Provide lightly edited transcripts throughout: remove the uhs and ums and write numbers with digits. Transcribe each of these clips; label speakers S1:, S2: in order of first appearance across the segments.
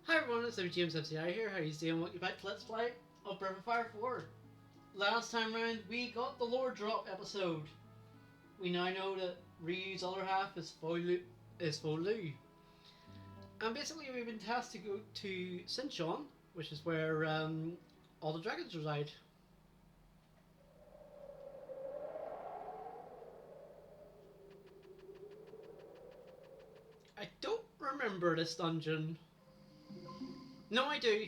S1: Hi everyone, it's James FCI here. How you doing? Welcome back to Let's Play of Breath of Fire 4. Last time round, we got the lore drop episode. We now know that Ryu's other half is Folu. And basically we've been tasked to go to Sinchon, which is where all the dragons reside. I don't remember this dungeon. No, I do.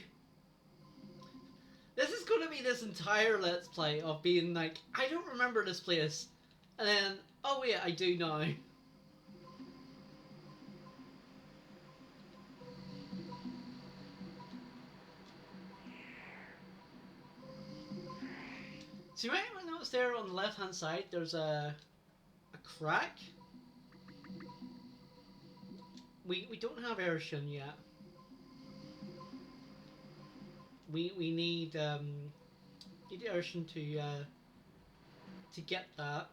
S1: This is going to be this entire Let's Play of being like, I don't remember this place. And then, oh wait, I do now. So you might notice there on the left hand side there's a crack. We don't have Ershin yet. We need Ershin to get that.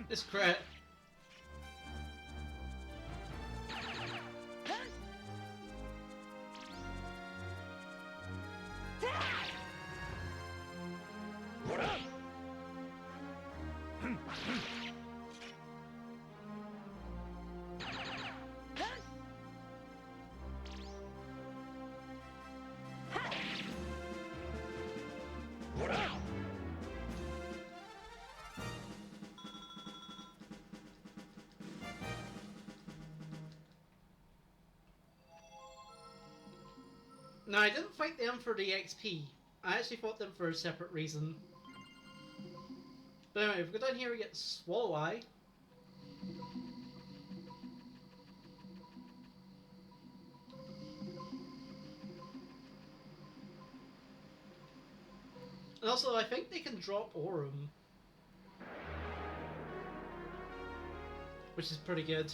S1: This crit. Now, I didn't fight them for the XP. I actually fought them for a separate reason. But anyway, if we go down here, we get Swallow Eye. And also, I think they can drop Aurum, which is pretty good.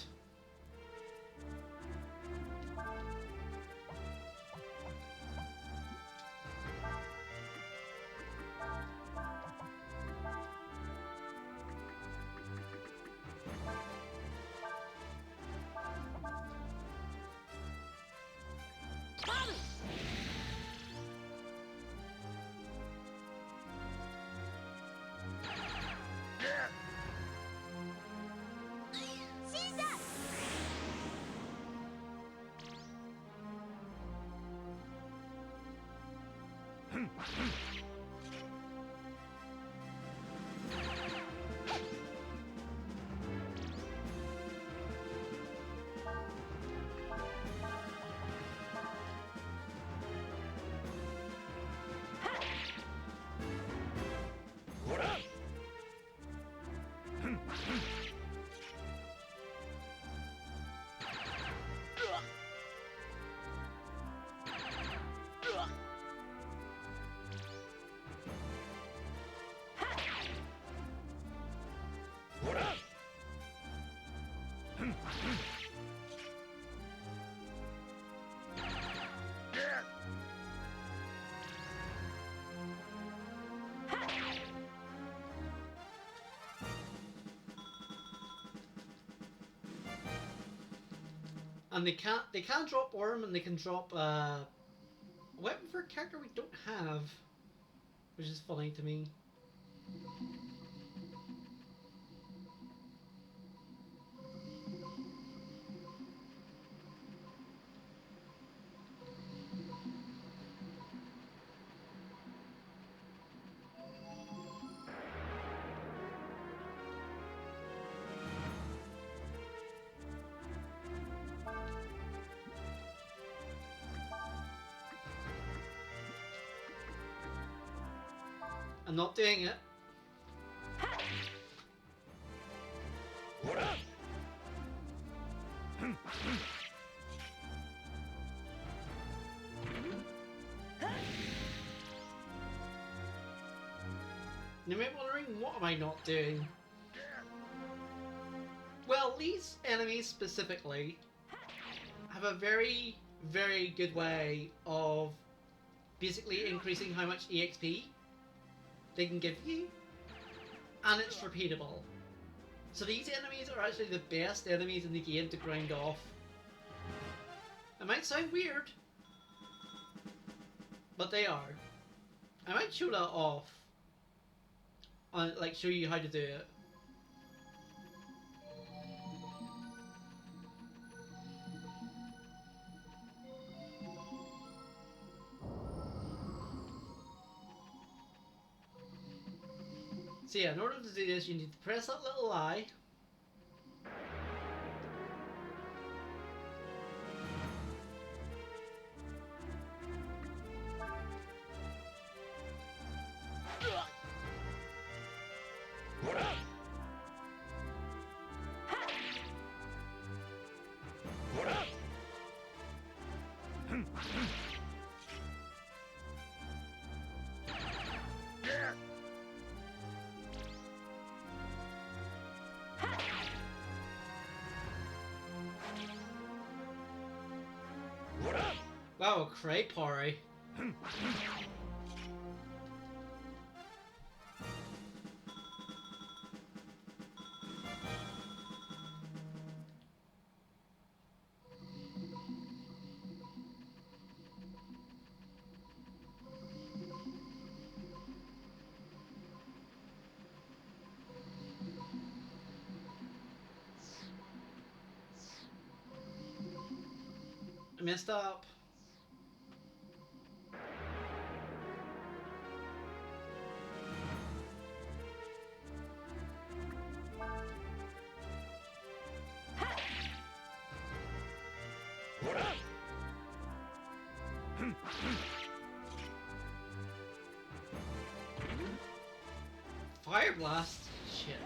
S1: And they can drop Aurum, and they can drop a weapon for a character we don't have, which is funny to me. I'm not doing it. You may be wondering, what am I not doing? Well, these enemies specifically have a very, very good way of basically increasing how much EXP they can give you, and it's repeatable. So these enemies are actually the best enemies in the game to grind off. It might sound weird, but they are. I might show that off, like show you how to do it. So yeah, in order to do this, you need to press that little eye. Wow, great parry. I messed up. Fire blast? Shit.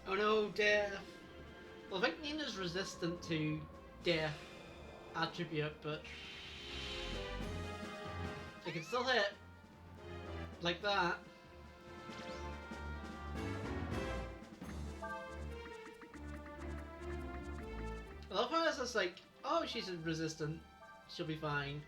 S1: Oh no, death. Well, I think Nina's resistant to death attribute, but it can still hit like that. I love how it's just like, oh, she's resistant, she'll be fine.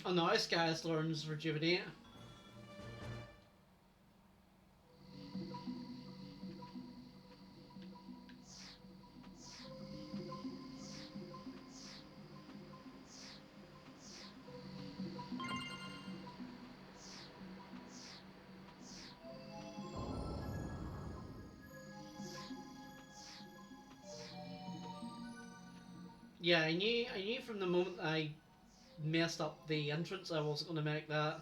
S1: Oh no, this guy's learns rejuvenate. Yeah, I knew from the moment I messed up the entrance I wasn't going to make that.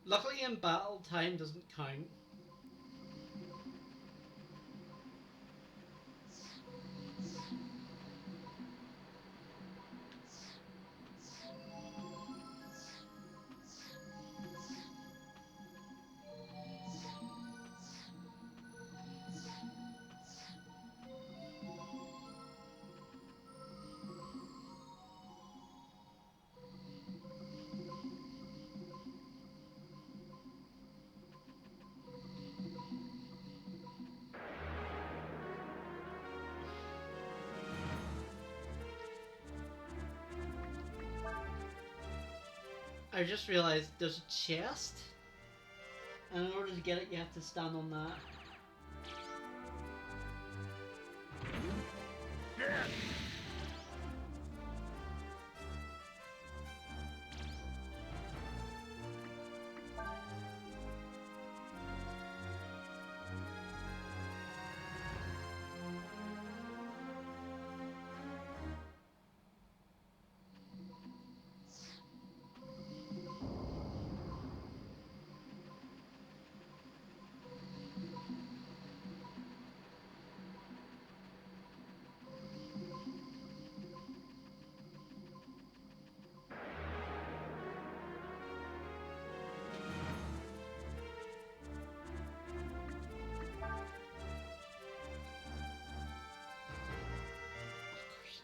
S1: Luckily in battle, time doesn't count. I just realized there's a chest, and in order to get it, you have to stand on that.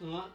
S1: Of course not.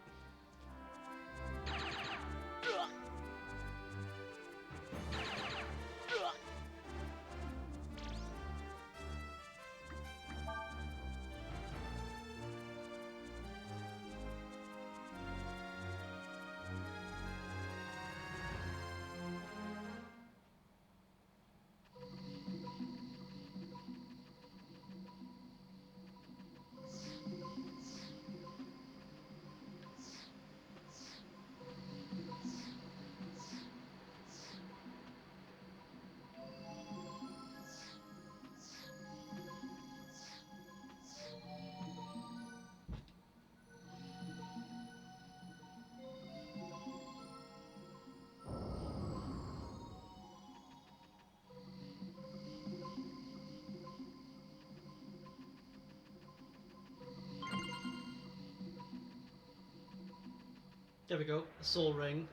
S1: There we go, a soul ring.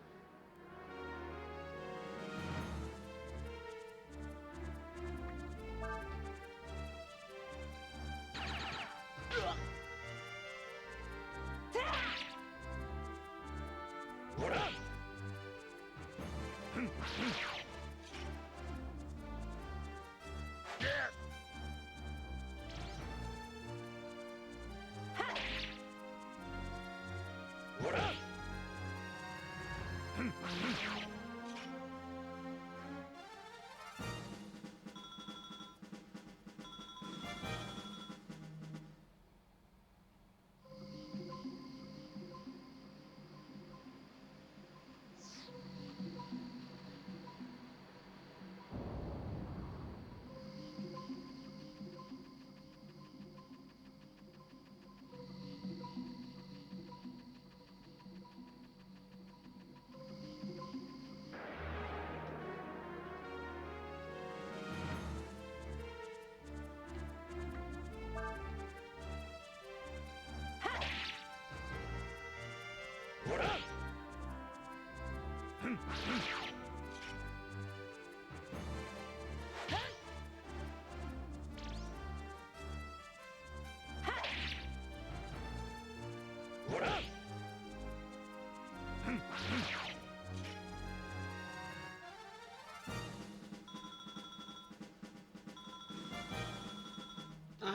S1: Oh,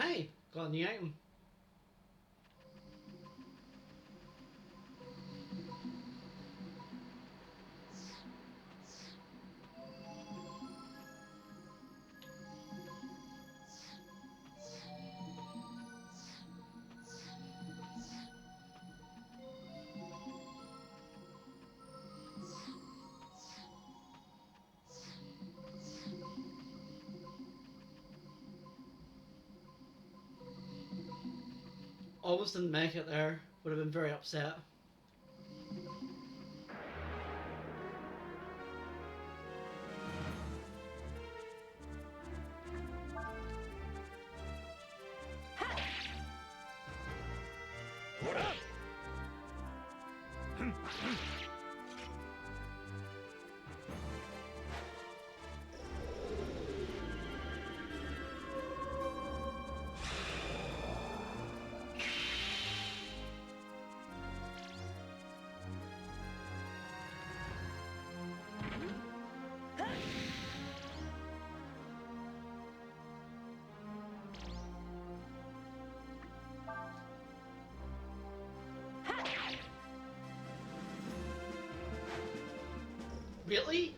S1: hey, got a new item. Almost didn't make it there. Would have been very upset. Really?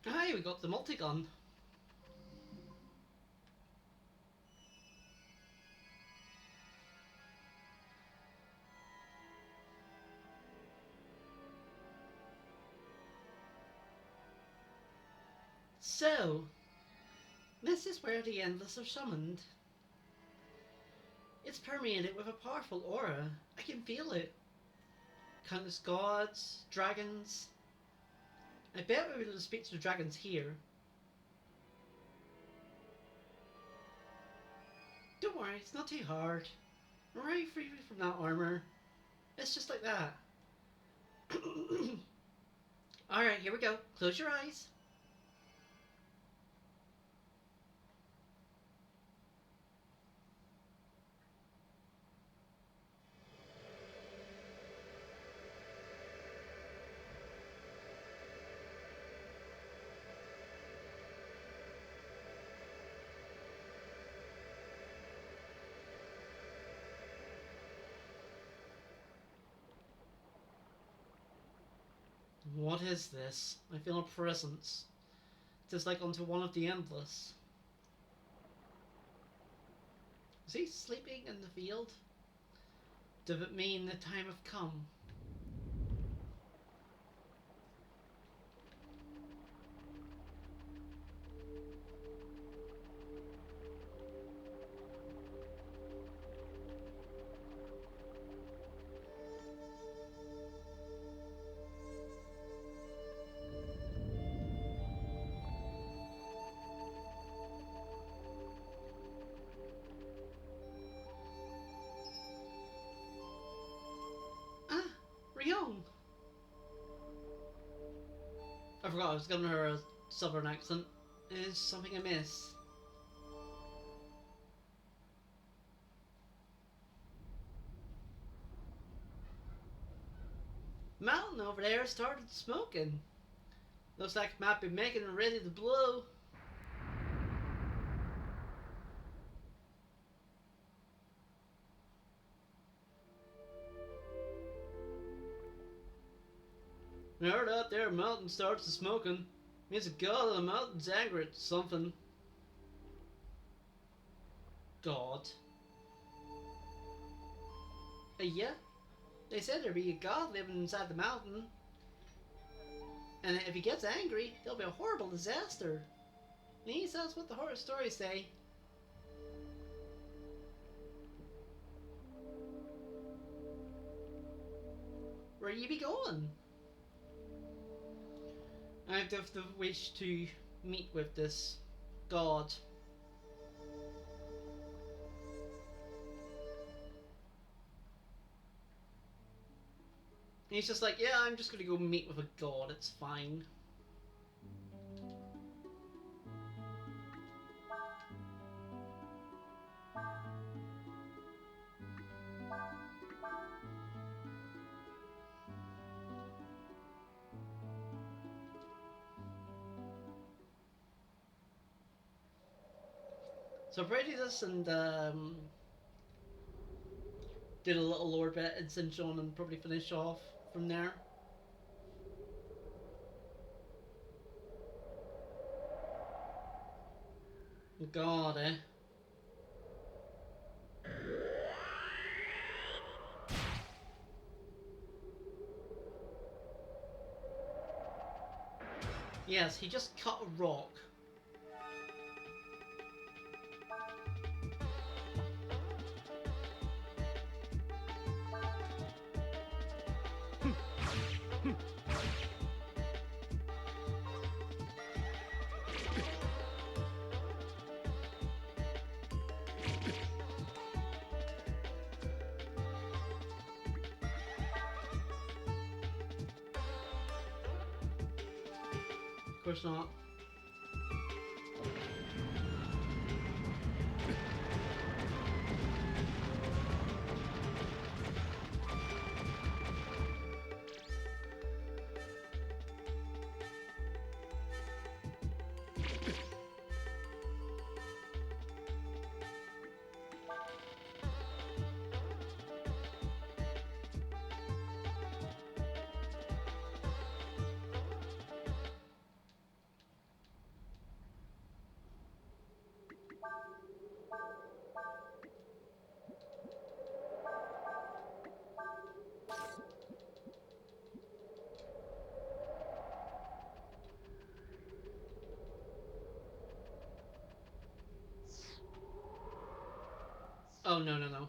S1: Hey, we got the multi-gun. So, this is where the Endless are summoned. It's permeated with a powerful aura. I can feel it. Countless gods, dragons. I bet we'll be able to speak to the dragons here. Don't worry, it's not too hard. I'm already free from that armor. It's just like that. Alright, here we go. Close your eyes. What is this? I feel a presence. It is like onto one of the Endless. Is he sleeping in the field? Does it mean the time have come? Ah, Ryong! I forgot I was giving her a southern accent. Is something amiss? Mountain over there started smoking. Looks like it might be making it ready to blow. I heard out there a mountain starts smoking. Means a god of the mountain's angry at something. God. Yeah? They said there'd be a god living inside the mountain, and if he gets angry, there'll be a horrible disaster. At least that's what the horror stories say. Where you be going? I have the wish to meet with this god. And he's just like, yeah, I'm just gonna go meet with a god, it's fine. So Prejudice and did a little lore bit in Sinchon and probably finish off from there. God, eh? Yes, he just cut a rock. Of course not. Oh, no, no, no.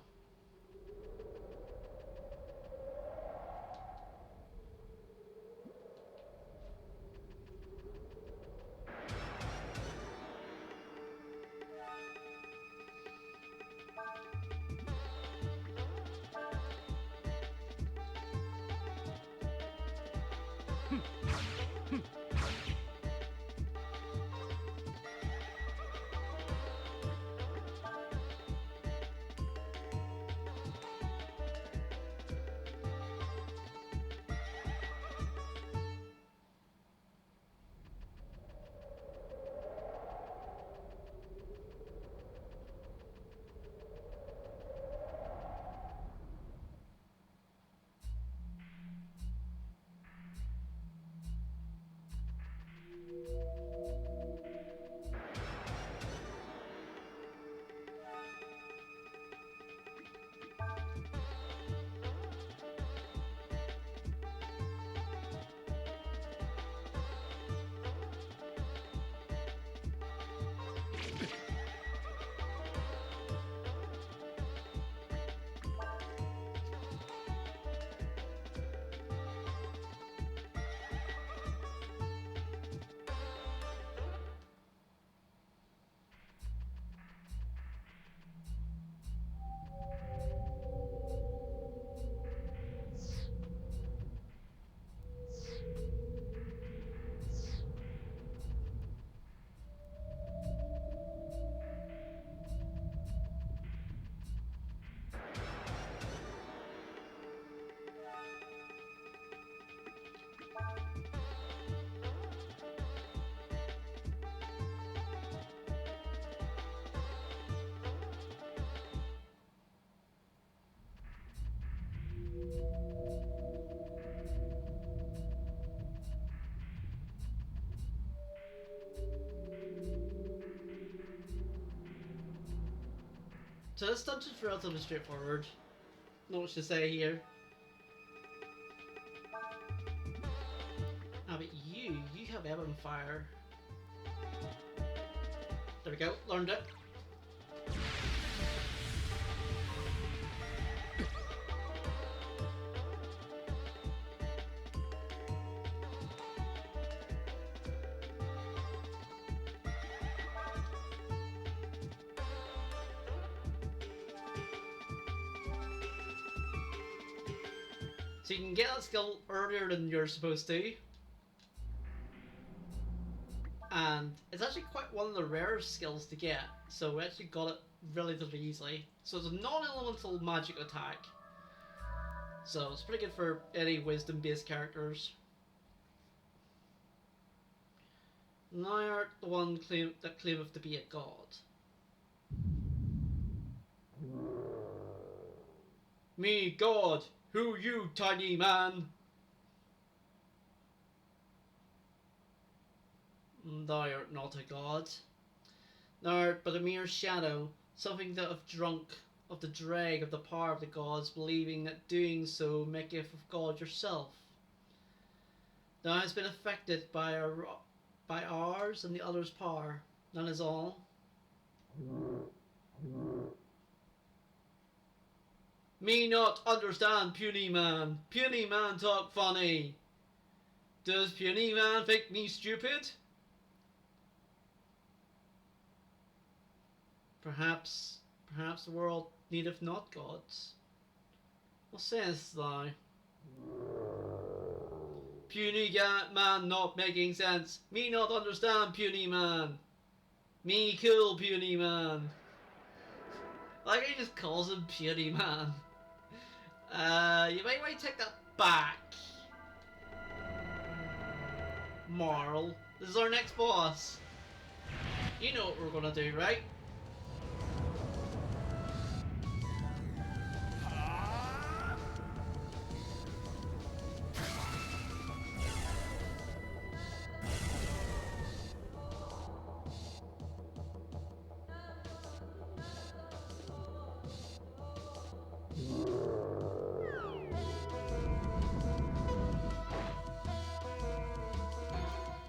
S1: So this dungeon's relatively straightforward. Not much to say here. have Ebon Fire. There we go, learned it. So you can get that skill earlier than you're supposed to. And it's actually quite one of the rarest skills to get, so we actually got it relatively easily. So it's a non-elemental magic attack. So it's pretty good for any wisdom-based characters. Now art the one that claimeth to be a god. Me, God! Who you, tiny man? Thou art not a god. Thou art but a mere shadow, something that hath drunk of the drag of the power of the gods, believing that doing so maketh of God yourself. Thou hast been affected by ours and the other's power, none is all. Me not understand, puny man. Puny man talk funny. Does puny man think me stupid? Perhaps the world needeth not gods. What sayest thou? Puny man not making sense. Me not understand, puny man. Me cool, puny man. Like he just calls him puny man. You might want to take that back. Marl, this is our next boss. You know what we're gonna do, right?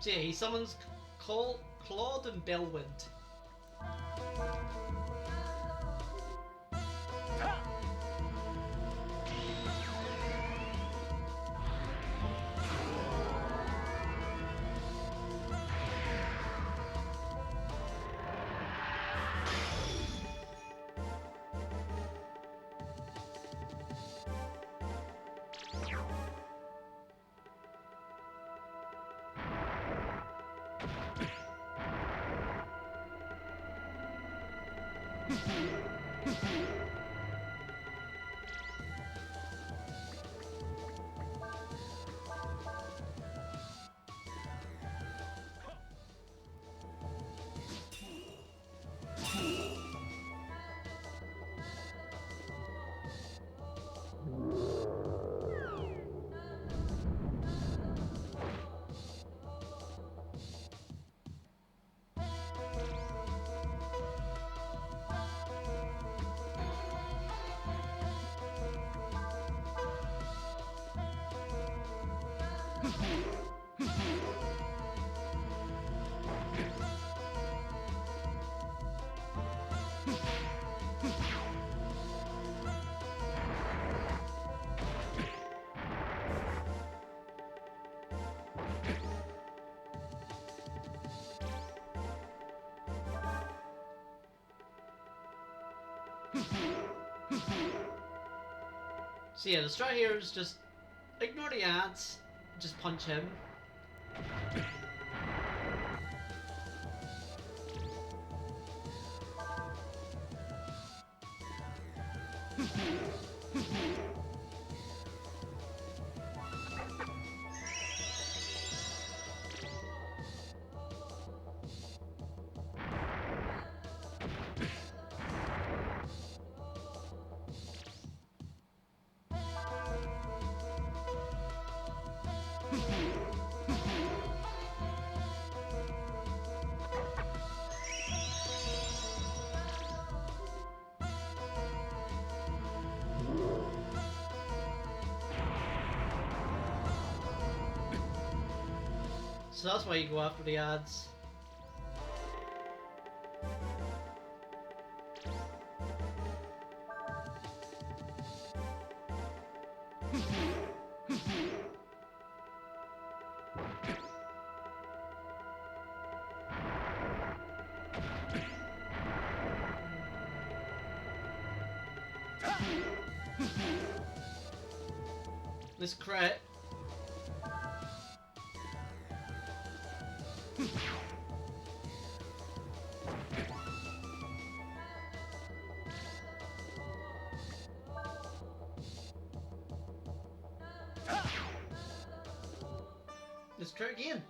S1: So yeah, he summons Claude and Bellwind. So yeah, the strat here is just ignore the ads, just punch him. So that's why you go after the ads. This crit. Let's try again.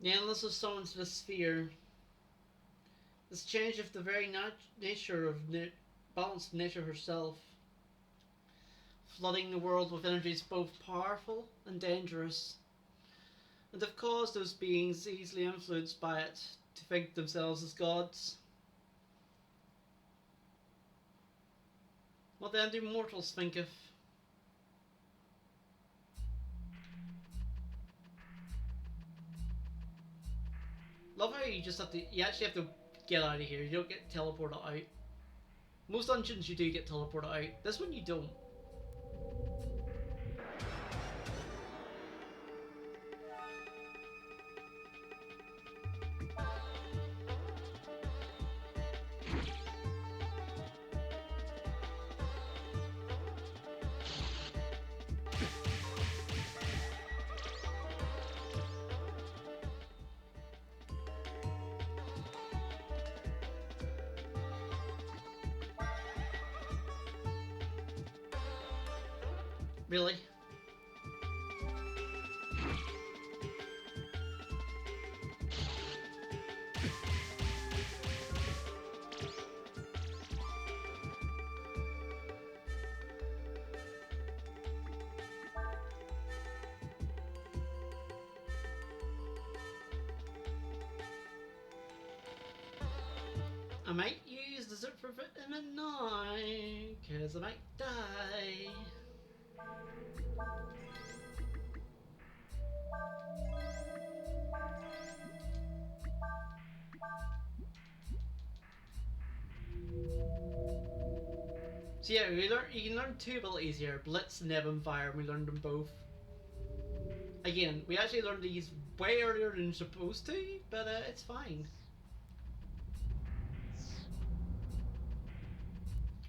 S1: The endless of summons the sphere. This change of the very nature of balanced nature herself, flooding the world with energies both powerful and dangerous, and have caused those beings easily influenced by it to think themselves as gods. What then do mortals think of? Love how you actually have to get out of here. You don't get teleported out. Most dungeons you do get teleported out. This one you don't. Really? I might use the zip for vitamin now, cause I might die. So yeah, you can learn two abilities here, Blitz and Ebon Fire, and we learned them both. Again, we actually learned these way earlier than supposed to, but it's fine.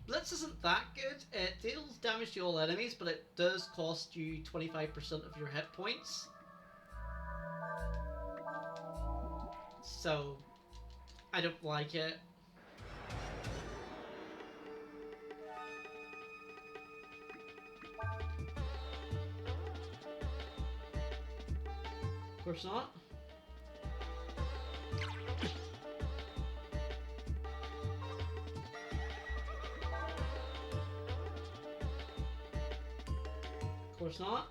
S1: Blitz isn't that good. It deals damage to all enemies, but it does cost you 25% of your hit points. So, I don't like it. Of course not. Of course not.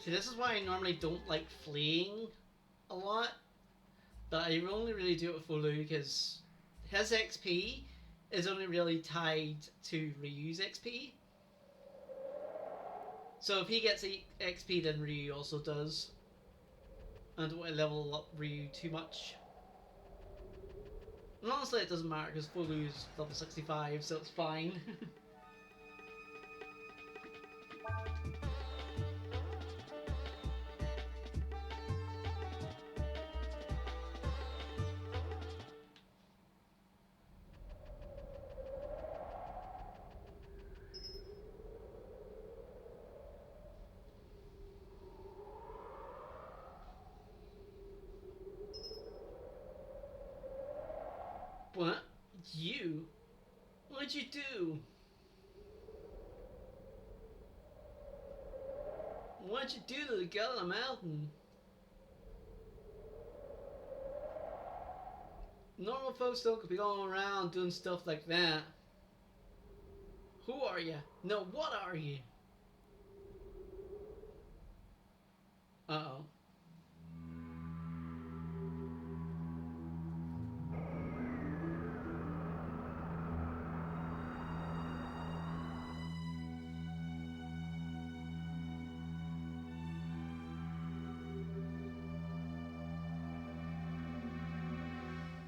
S1: See, this is why I normally don't like fleeing a lot, but I only really do it with Volu because his XP is only really tied to Ryu's XP. So if he gets XP, then Ryu also does. And I don't want to level up Ryu too much. And honestly, it doesn't matter because Volu's level 65, so it's fine. What? You? What'd you do? What'd you do to the girl on the mountain? Normal folks don't be going around doing stuff like that. Who are you? No, what are you? Uh-oh.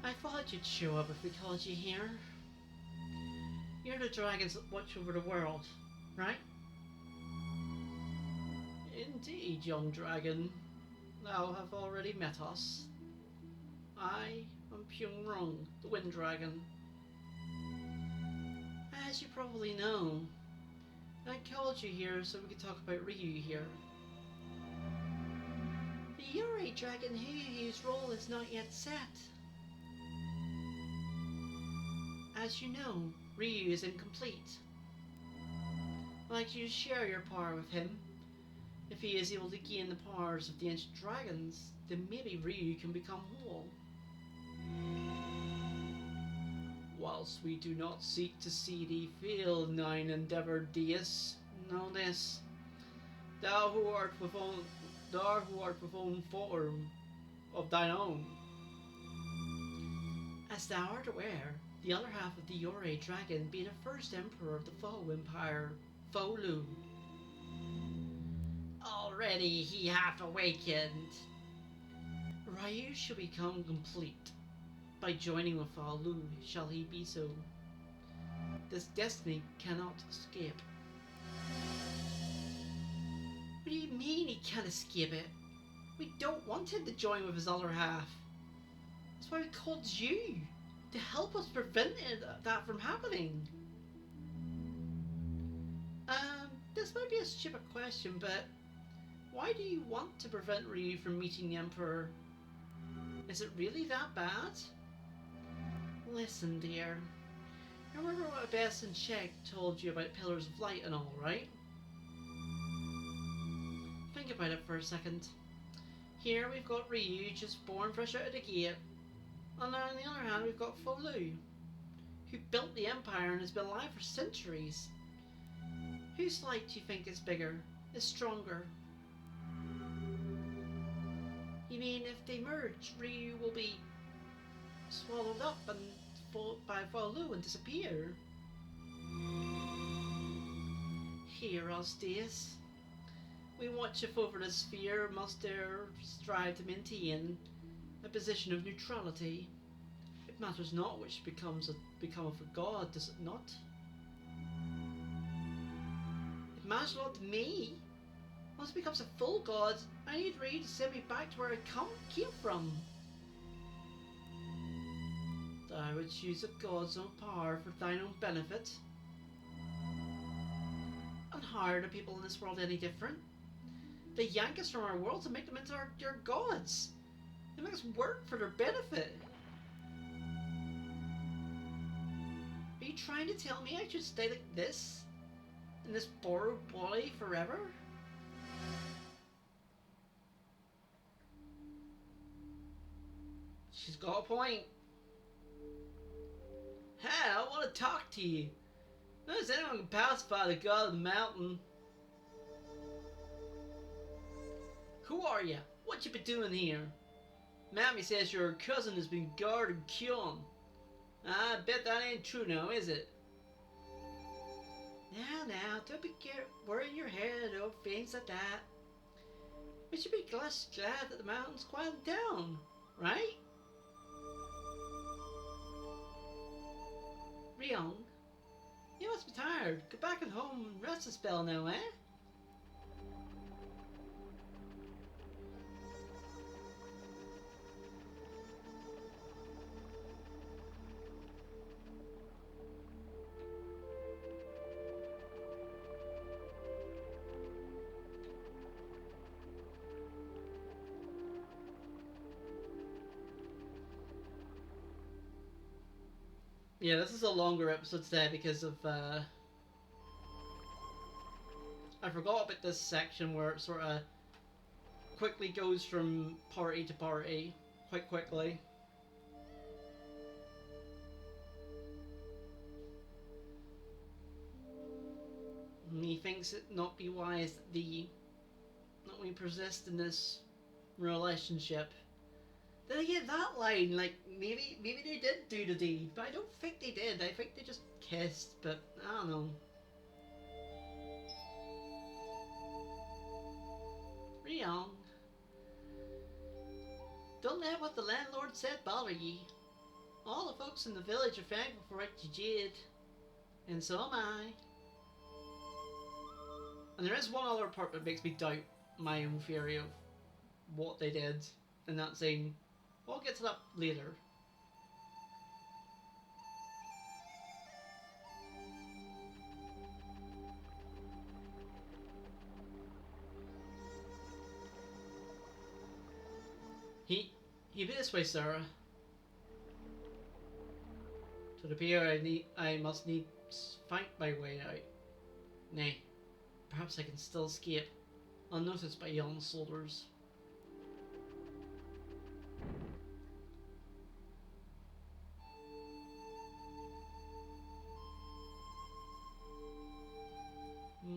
S1: I thought you'd show up if we called you here. You're the dragons that watch over the world, right? Indeed, young dragon. Thou have already met us. I am Pyongrong, the Wind Dragon. As you probably know, I called you here so we could talk about Ryu here. The Yuri Dragon whose role is not yet set. As you know, Ryu is incomplete. I'd like you to share your power with him. If he is able to gain the powers of the ancient dragons, then maybe Ryu can become whole. Whilst we do not seek to see thee fail in thine endeavour, Deus, know this: thou who art with own form of thine own. As thou art aware, the other half of the Yore Dragon be the first emperor of the Fo Empire, Fo Lu. Already he hath awakened. Ryu shall become complete. By joining with Fo Lu shall he be so. This destiny cannot escape. What do you mean he can't escape it? We don't want him to join with his other half. That's why we called you, to help us prevent that from happening. This might be a stupid question, but why do you want to prevent Ryu from meeting the Emperor? Is it really that bad? Listen, dear. Remember what Bess and Shek told you about Pillars of Light and all, right? Think about it for a second. Here we've got Ryu, just born fresh out of the gate. And on the other hand, we've got Fo Lu, who built the Empire and has been alive for centuries. Whose light do you think is bigger, is stronger? You mean if they merge, Ryu will be swallowed up and by Fo Lu and disappear? Hear us, Deus. We watch if over the sphere must there strive to maintain a position of neutrality. It matters not which becometh a god, does it not? It matters a lot to me. Once it becomes a full god, I need Ryu to send me back to where I came from. Thou wouldst use of God's own power for thine own benefit. And how are the people in this world any different? They yank us from our world to make them into your gods. They make us work for their benefit. Are you trying to tell me I should stay like this? In this borrowed body forever? She's got a point. Hey, I want to talk to you. Does anyone can pacify the god of the mountain? Who are you? What you been doing here? Mammy says your cousin has been guarding Kyon. I bet that ain't true now, is it? Now, don't be worrying your head over things like that. We should be glad that the mountain's quieting down, right? Ryong, you must be tired. Go back at home and rest a spell now, eh? Yeah, this is a longer episode today because of I forgot about this section where it sort of quickly goes from party to party quite quickly. And he thinks it not be wise that we persist in this relationship. Then I get that line, like maybe they did do the deed, but I don't think they did. I think they just kissed, but I don't know. Young. Don't let what the landlord said bother ye. All the folks in the village are thankful for what you did, and so am I. And there is one other part that makes me doubt my own theory of what they did in that scene. We'll get to that later. He be this way, Sarah. To appear, I must needs find my way out. Nay, perhaps I can still escape, unnoticed by young soldiers.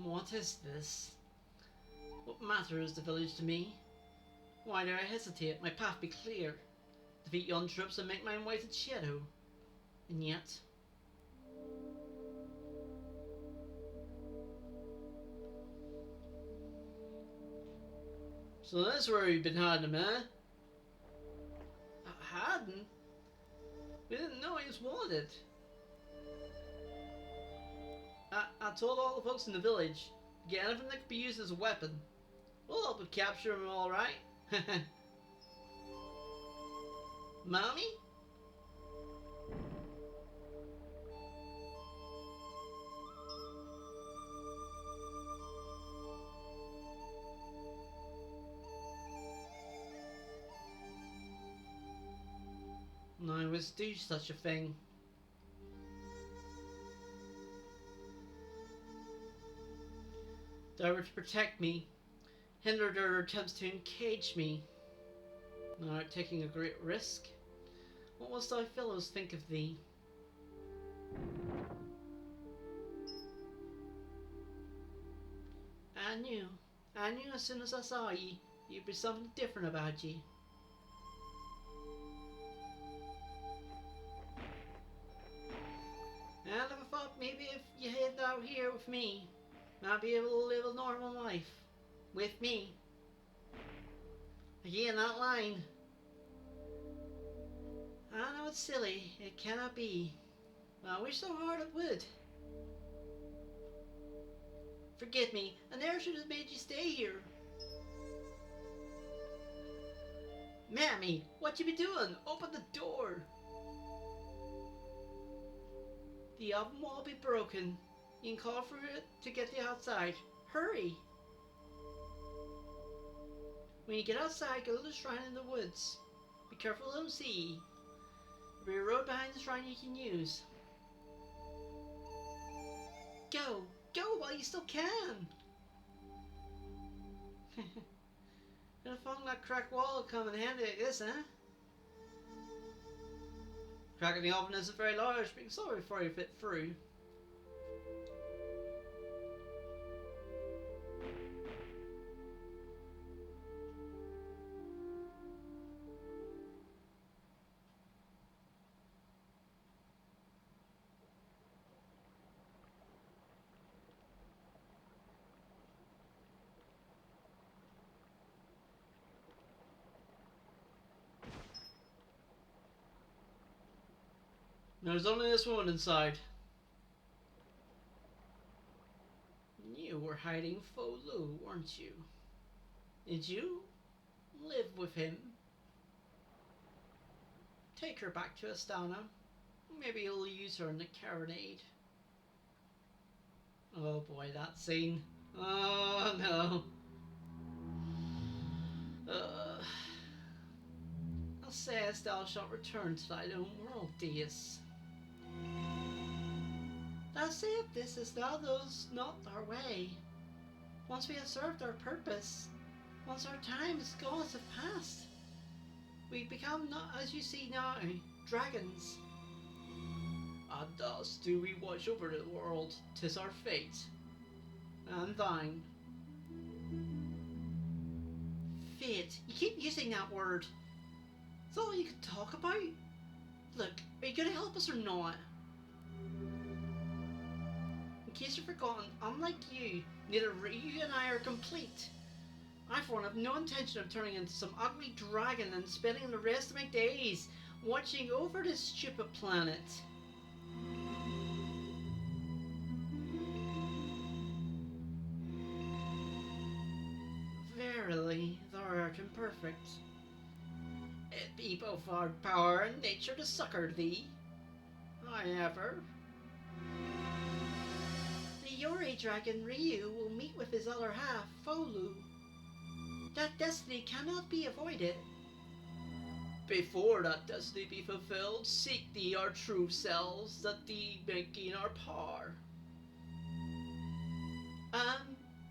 S1: What is this? What matter is the village to me? Why do I hesitate? My path be clear. Defeat yon troops and make mine white its shadow. And yet... So that's where we've been hiding him, eh? Hiding? We didn't know he was wanted. I told all the folks in the village, get anything that could be used as a weapon. We'll help with capture him, alright. Mommy? No, I was do such a thing. They were to protect me, hindered their attempts to encage me. Now taking a great risk. What must thy fellows think of thee? I knew as soon as I saw ye, you'd be something different about ye. And I thought maybe if you head out here with me, might be able to live a normal life. With me. Again, that line. I know it's silly, it cannot be. But I wish so hard it would. Forgive me, I never should have made you stay here. Mammy, what you be doing? Open the door. The oven wall be broken. You can call for it to get you outside. Hurry! When you get outside, go to the shrine in the woods. Be careful they don't see ye. There'll be a road behind the shrine you can use. Go! Go while you still can! Gonna find that cracked wall will come in handy like this, huh? Crack in the oven isn't very large, but you can still before you fit through. There's only this woman inside. You were hiding Folu, weren't you? Did you live with him? Take her back to Astana. Maybe he'll use her in the carronade. Oh boy, that scene. Oh no. Thou sayest thou shalt return to thine own world, Deus. Thou sayest this as thou knowest not our way. Once we have served our purpose, once our time as gods have passed, we become not as you see now, dragons. And thus do we watch over the world. 'Tis our fate. And thine. Fate. You keep using that word. Is that all you could talk about? Look, are you gonna help us or not? In case you've forgotten, unlike you, neither Ryu and I are complete. I, for one, have no intention of turning into some ugly dragon and spending the rest of my days watching over this stupid planet. Verily, thou art imperfect. It be both our power and nature to succour thee. However, the Yori dragon Ryu will meet with his other half, Folu. That destiny cannot be avoided. Before that destiny be fulfilled, seek thee our true selves, that thee may gain our power.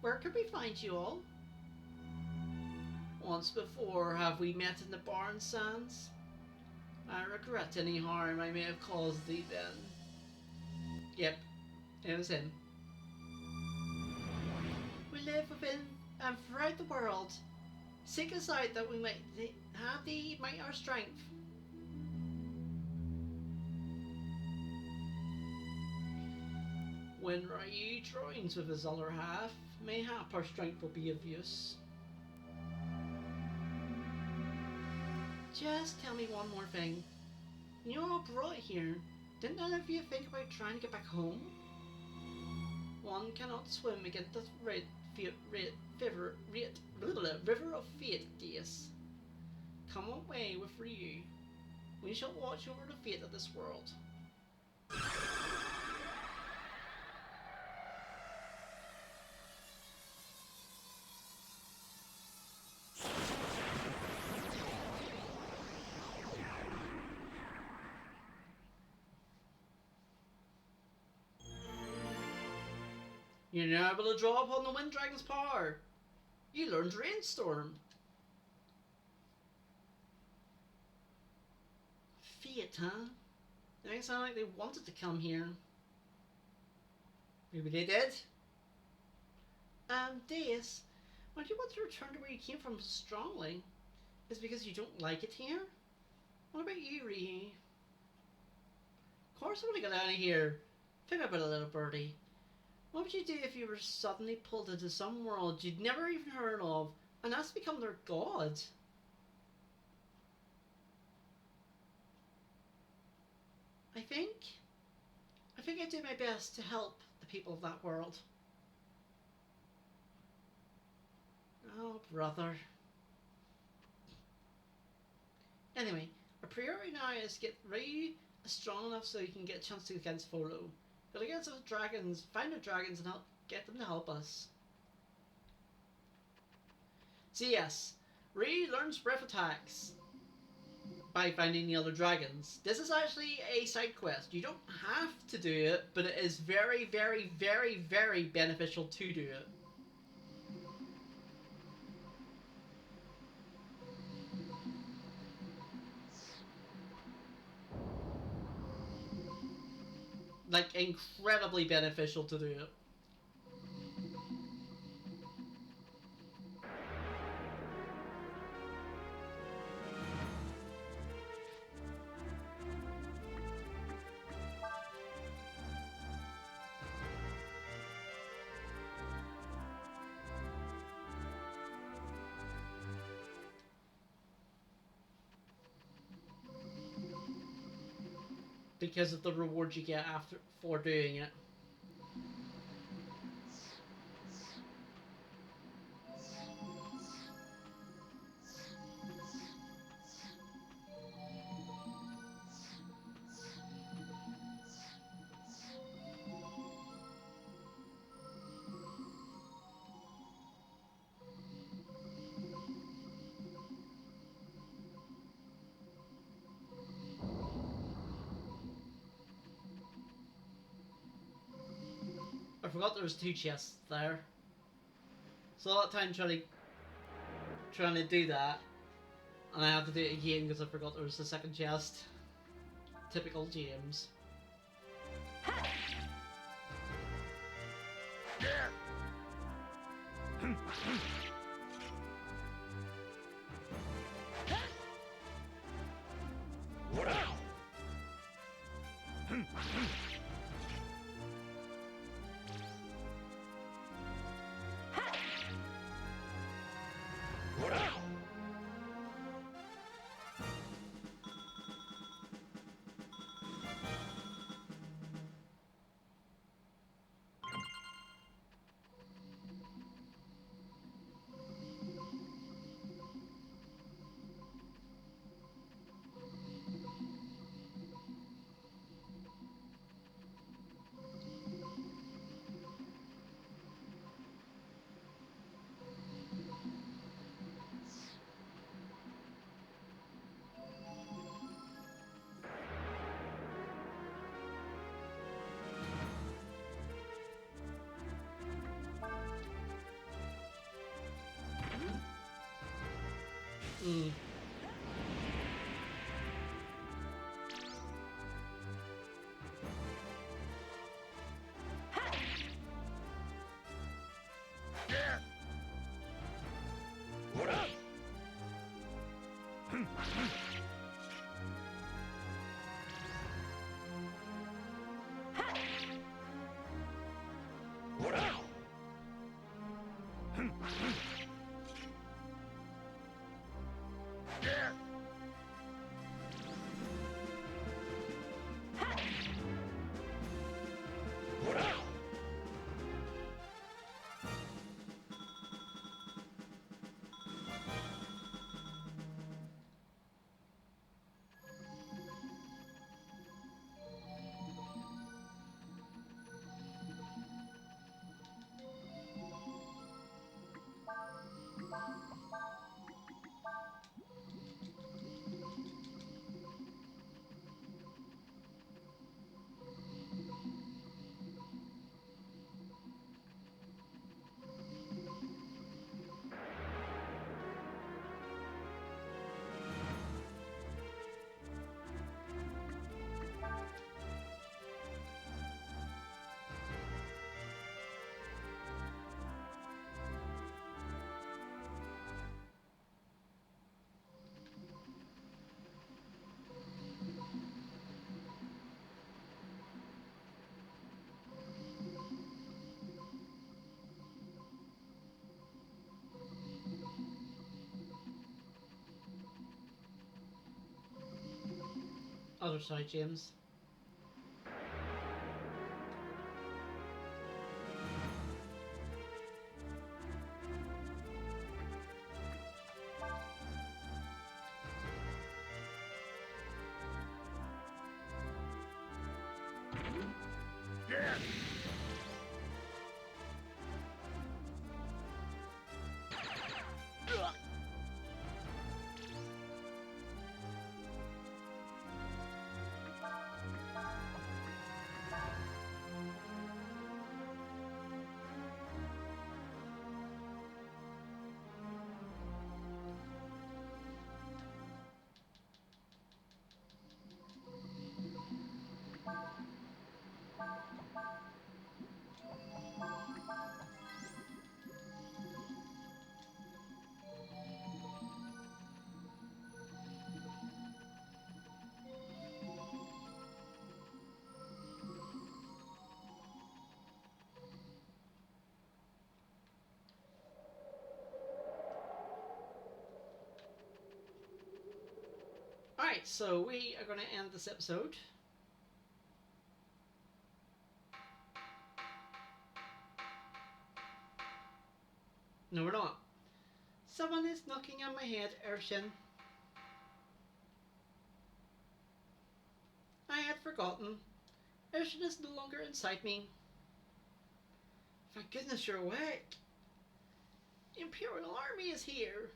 S1: Where could we find you all? Once before have we met in the barn sands. I regret any harm I may have caused thee then. Yep, it was him. We live within and throughout the world. Seek us out that we might have thee might our strength. When Ryu joins with his other half, mayhap our strength will be of use. Just tell me one more thing. You're all brought here. Didn't none of you think about trying to get back home? One cannot swim against the river of fate, Deus. Come away with Ryu. We shall watch over the fate of this world. You're now able to draw upon the Wind Dragon's power. You learned Rainstorm. Fate, huh? They make it sound like they wanted to come here. Maybe they did. Deus, why do you want to return to where you came from so strongly? Is it because you don't like it here? What about you, Ryu? Of course I want to get out of here. Think about it, little birdie. What would you do if you were suddenly pulled into some world you'd never even heard of, and asked to become their god? I think I'd do my best to help the people of that world. Oh, brother. Anyway, our priority now is to get Ryu strong enough so he can get a chance to against Folo. Go against those dragons, find the dragons and help get them to help us. So yes, Ryu learns breath attacks by finding the other dragons. This is actually a side quest. You don't have to do it, but it is very, very, very, very beneficial to do it. Like, incredibly beneficial to do it. Because of the reward you get for doing it. I forgot there was 2 chests there. So a lot of time trying to do that, and I have to do it again because I forgot there was the second chest. Typical James. Mm. Other side, James. Alright, so we are going to end this episode. No, we're not. Someone is knocking on my head, Urshin. I had forgotten. Urshin is no longer inside me. Thank goodness you're awake. The Imperial Army is here.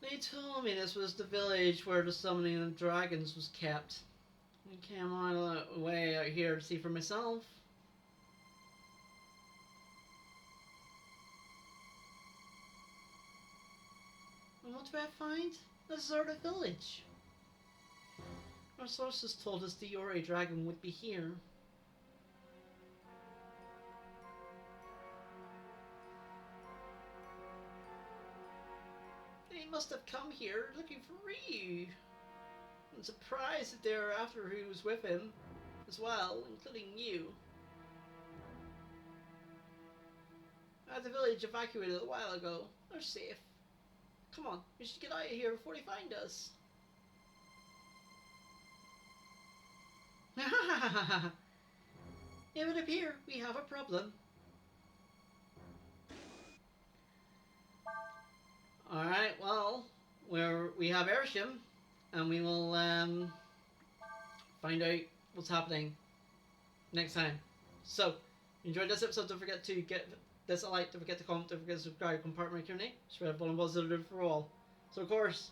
S1: They told me this was the village where the summoning of dragons was kept. I came all the way out here to see for myself. And what do I find? A deserted village. Our sources told us the Yori dragon would be here. They must have come here looking for Ryu. I'm surprised that they're after who was with him as well, including you. The village evacuated a while ago. They're safe. Come on, we should get out of here before they find us. It would appear we have a problem. Alright, well, we have Airshim, and we will find out what's happening next time. So, if you enjoyed this episode, don't forget to get this a like, don't forget to comment, don't forget to subscribe, compartment my community, spread fun and positive for all. So of course,